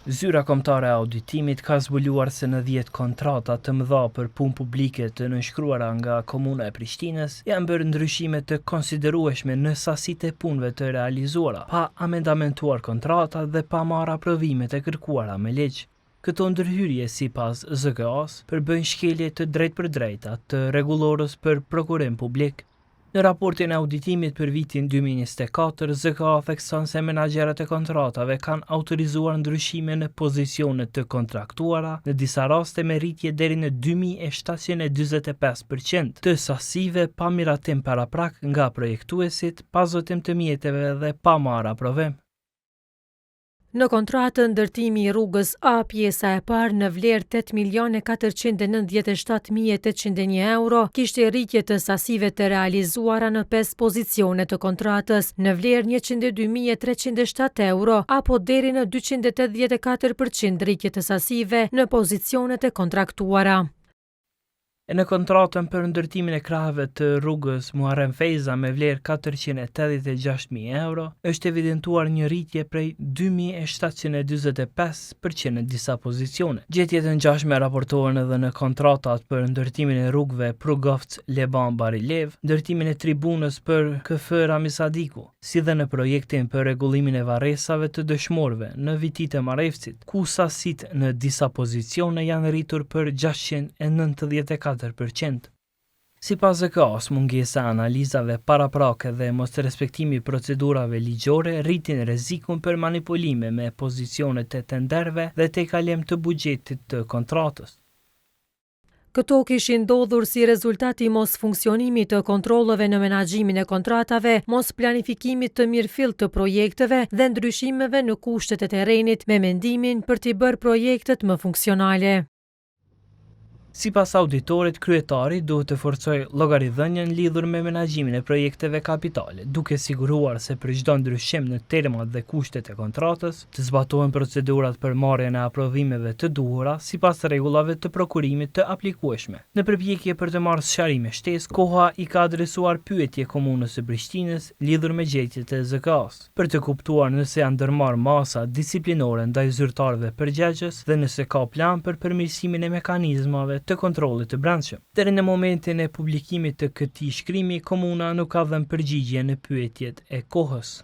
Zyra kombëtare e auditimit ka zbuluar se në 10 kontrata të mëdha për punë publike të nënshkruara nga Komuna e Prishtinës janë bërë ndryshime të konsiderueshme në sasitë e punëve të realizuara, pa amendamentuar kontratat dhe pa marrë aprovimet e kërkuara me ligj. Këto ndërhyrje sipas ZK-s përbëjnë shkelje të drejtpërdrejta të rregullorës për prokurim publik. Në raportin e auditimit për vitin 2024, ZK thekson se menaxherët e kontratave kanë autorizuar ndryshime në pozicionet të kontraktuara, në disa raste me rritje deri në 2745% të sasive pa miratim paraprak nga projektuesit, pa zotim të mjeteve dhe pa marrë aprovim. Në kontratën ndërtimi i rrugës A pjesa e parë në vlerë 8.497.801 euro kishte rritje të sasive të realizuara në 5 pozicione të kontratës në vlerë 102.307 euro apo deri në 284% rritje të sasive në pozicionet e kontraktuara. E në kontratën për ndërtimin e krahëve të rrugës Muharrem Feyza me vlerë 486.000 euro, është evidentuar një rritje prej 2.745% në disa pozicione. Gjetjet e ngjashme raportohen edhe në kontratat për ndërtimin e rrugëve Prugovc-Leban Barilev, ndërtimin e tribunës për KF Rami Sadiku, si dhe në projektin për rregullimin e varresave të dëshmorëve në vitit e Marrevcit, ku sasitë në disa pozicione janë rritur për 694%. Sipas ZK-s, mungesa e analizave paraprake dhe mosrespektimi i procedurave ligjore rritin rrezikun për manipulime me pozicionet e tenderëve dhe tejkalim të buxhetit të kontratës. Këto kishin ndodhur si rezultat i mos funksionimit të kontrolleve në menaxhimin e kontratave, mos planifikimit të mirëfillt të projekteve dhe ndryshimeve në kushtet e terrenit me mendimin për t'i bërë projektet më funksionale. Sipas auditorit, kryetari duhet të forcojë llogaridhënien lidhur me menaxhimin e projekteve kapitale, duke siguruar se për çdo ndryshim në termat dhe kushtet e kontratës, të zbatohen procedurat për marrjen e aprovimeve të duhura sipas rregullave të prokurimit të aplikueshme. Në përpjekje për të marrë sqarim me shtesë, koha i ka adresuar pyetje Komunës së Prishtinës lidhur me gjetjet e ZK-s, për të kuptuar nëse janë ndërmarrë masa disiplinore ndaj zyrtarëve përgjegjës dhe nëse ka plan për përmirësimin e mekanizmave të kontrollit të brendshëm. Deri në momentin e publikimit të këtij shkrimi, komuna nuk ka dhënë përgjigje në pyetjet e kohës.